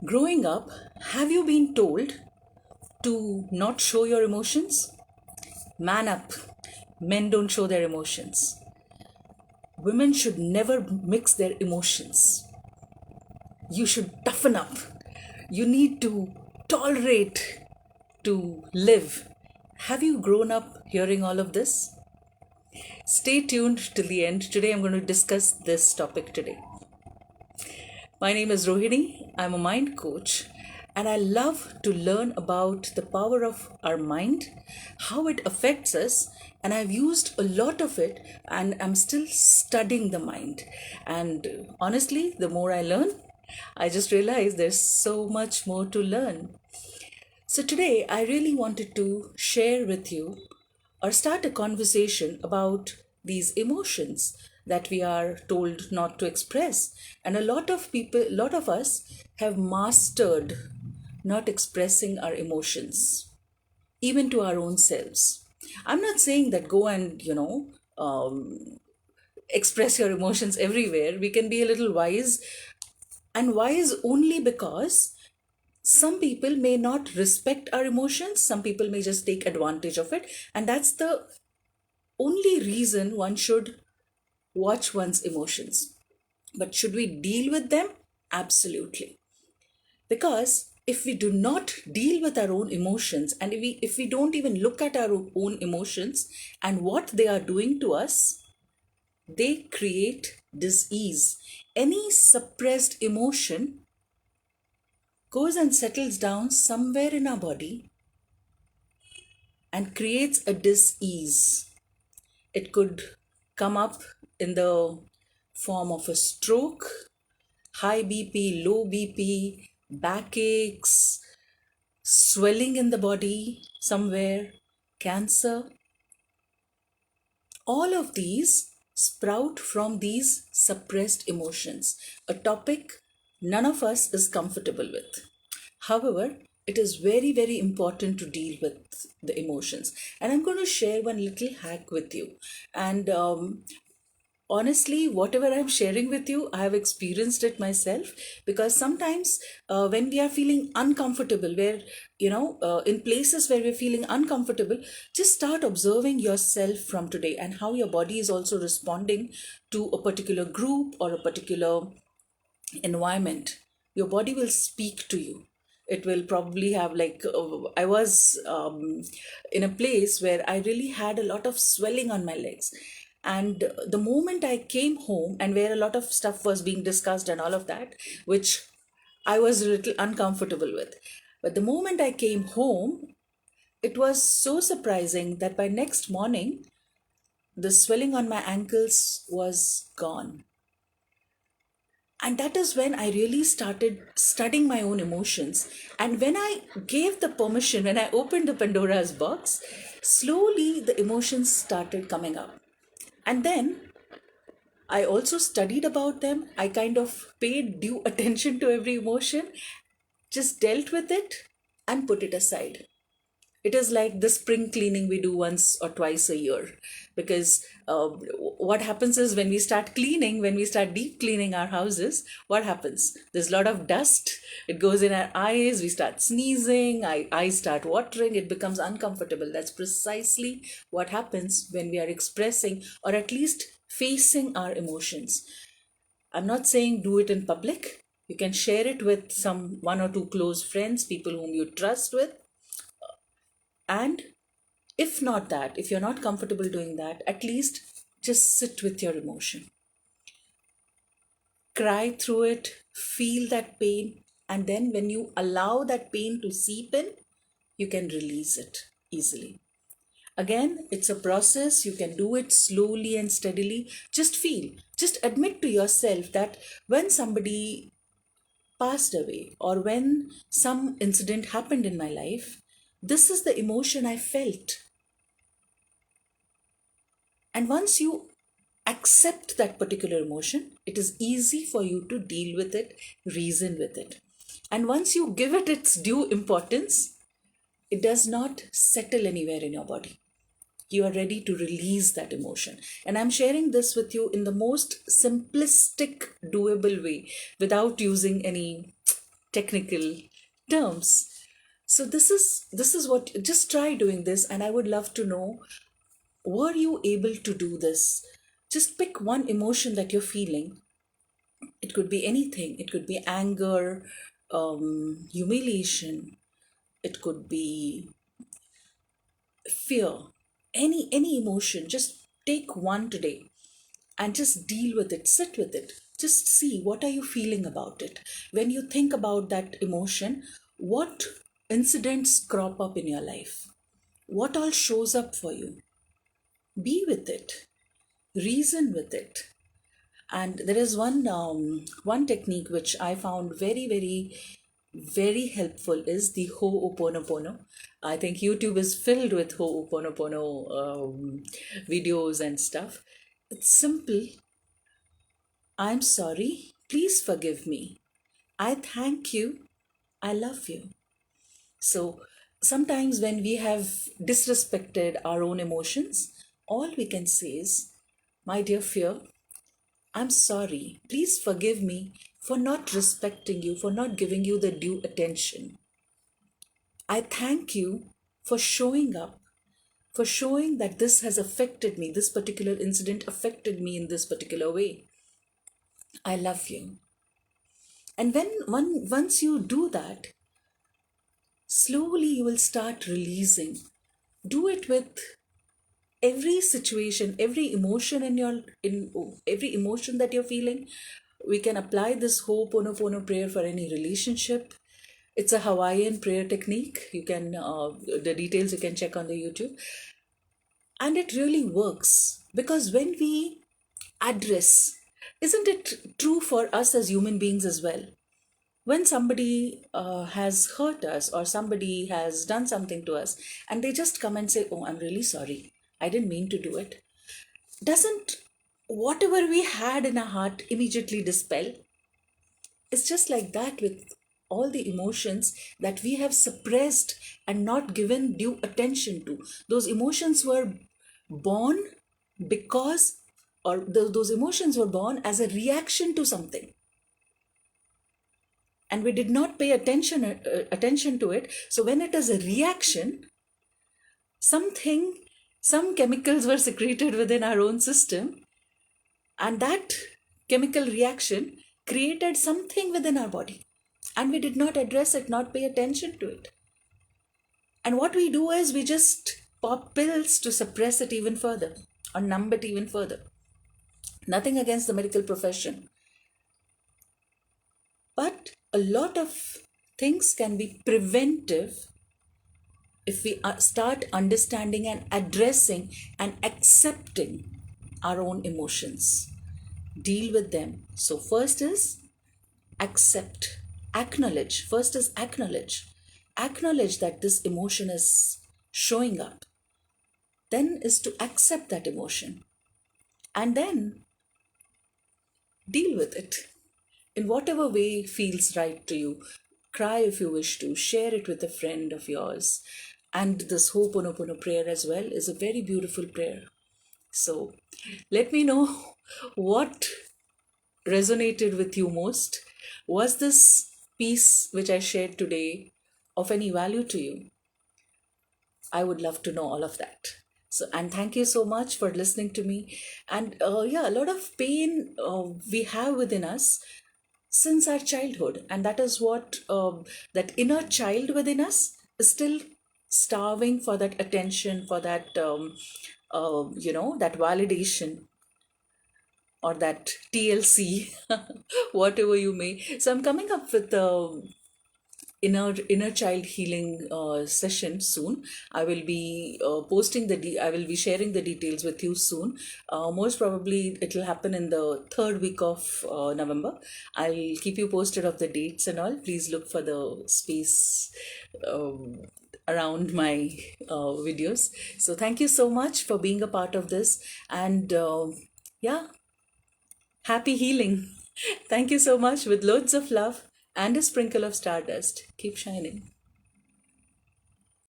Growing up, have you been told to not show your emotions? Man up. Men don't show their emotions. Women should never mix their emotions. You should toughen up. You need to tolerate to live. Have you grown up hearing all of this? Stay tuned till the end. Today I'm going to discuss this topic today. My name is Rohini. I'm a mind coach and I love to learn about the power of our mind, how it affects us, and I've used a lot of it and I'm still studying the mind. And honestly, the more I learn, I just realize there's so much more to learn. So today I really wanted to share with you or start a conversation about these emotions that we are told not to express. And a lot of us have mastered not expressing our emotions, even to our own selves. I'm not saying that go and, express your emotions everywhere. We can be a little wise, and wise only because some people may not respect our emotions, some people may just take advantage of it, and that's the only reason one should watch one's emotions. But should we deal with them? Absolutely. Because if we do not deal with our own emotions and if we don't even look at our own emotions and what they are doing to us, they create disease. Any suppressed emotion goes and settles down somewhere in our body and creates a disease. It could come up in the form of a stroke, high BP, low BP, backaches, swelling in the body somewhere, cancer. All of these sprout from these suppressed emotions, a topic none of us is comfortable with. However, it is very, very important to deal with the emotions. And I'm going to share one little hack with you. And honestly, whatever I'm sharing with you, I have experienced it myself, because sometimes when we are feeling uncomfortable, where in places where we're feeling uncomfortable, just start observing yourself from today and how your body is also responding to a particular group or a particular environment. Your body will speak to you. It will probably have, like, I was in a place where I really had a lot of swelling on my legs, and the moment I came home, and where a lot of stuff was being discussed and all of that, which I was a little uncomfortable with, but the moment I came home, it was so surprising that by next morning the swelling on my ankles was gone. And that is when I really started studying my own emotions. And when I gave the permission, when I opened the Pandora's box, slowly the emotions started coming up. And then I also studied about them. I kind of paid due attention to every emotion, just dealt with it and put it aside. It is like the spring cleaning we do once or twice a year, because what happens is, when we start cleaning, when we start deep cleaning our houses, what happens? There's a lot of dust. It goes in our eyes. We start sneezing. Eyes start watering. It becomes uncomfortable. That's precisely what happens when we are expressing, or at least facing, our emotions. I'm not saying do it in public. You can share it with some one or two close friends, people whom you trust with. And if not that, if you're not comfortable doing that, at least just sit with your emotion. Cry through it, feel that pain, and then when you allow that pain to seep in, you can release it easily. Again, it's a process. You can do it slowly and steadily. Just feel, just admit to yourself that when somebody passed away or when some incident happened in my life, this is the emotion I felt. And once you accept that particular emotion, it is easy for you to deal with it, reason with it. And once you give it its due importance, it does not settle anywhere in your body. You are ready to release that emotion. And I'm sharing this with you in the most simplistic, doable way, without using any technical terms. So this is what, just try doing this, and I would love to know, were you able to do this? Just pick one emotion that you're feeling. It could be anything. It could be anger, humiliation. It could be fear. Any emotion. Just take one today and just deal with it. Sit with it. Just see, what are you feeling about it. When you think about that emotion, what incidents crop up in your life? What all shows up for you? Be with it. Reason with it. And there is one technique which I found very helpful, is the Ho'oponopono. I think YouTube is filled with Ho'oponopono videos and stuff. It's simple. I'm sorry. Please forgive me. I thank you. I love you. So sometimes when we have disrespected our own emotions, all we can say is, my dear fear, I'm sorry. Please forgive me for not respecting you, for not giving you the due attention. I thank you for showing up, for showing that this has affected me, this particular incident affected me in this particular way. I love you. And once you do that, slowly you will start releasing. Do it with every situation, every emotion in every emotion that you're feeling. We can apply this Ho'oponopono prayer for any relationship. It's a Hawaiian prayer technique. You can the details you can check on the YouTube. And it really works, because when we address, isn't it true for us as human beings as well? When somebody has hurt us, or somebody has done something to us, and they just come and say, oh, I'm really sorry, I didn't mean to do it, doesn't whatever we had in our heart immediately dispel? It's just like that with all the emotions that we have suppressed and not given due attention to. Those emotions were born because, or those emotions were born as a reaction to something, and we did not pay attention to it. So when it is a reaction, something, some chemicals were secreted within our own system, and that chemical reaction created something within our body, and we did not address it, not pay attention to it. And what we do is we just pop pills to suppress it even further, or numb it even further. Nothing against the medical profession, but a lot of things can be preventive if we start understanding and addressing and accepting our own emotions, deal with them. So first is accept, acknowledge. First is acknowledge that this emotion is showing up. Then is to accept that emotion, and then deal with it in whatever way feels right to you. Cry if you wish to, share it with a friend of yours. And this Ho'oponopono prayer as well is a very beautiful prayer. So let me know what resonated with you most. Was this piece which I shared today of any value to you? I would love to know all of that. So, and thank you so much for listening to me. And yeah, a lot of pain we have within us since our childhood, and that is what that inner child within us is still starving for that attention, for that that validation, or that TLC, whatever you may. So I'm coming up with inner child healing session soon. I will be I will be sharing the details with you soon. Most probably it will happen in the third week of November. I'll keep you posted of the dates and all. Please look for the space around my videos. So thank you so much for being a part of this, and yeah, happy healing. Thank you so much, with loads of love and a sprinkle of stardust. Keep shining.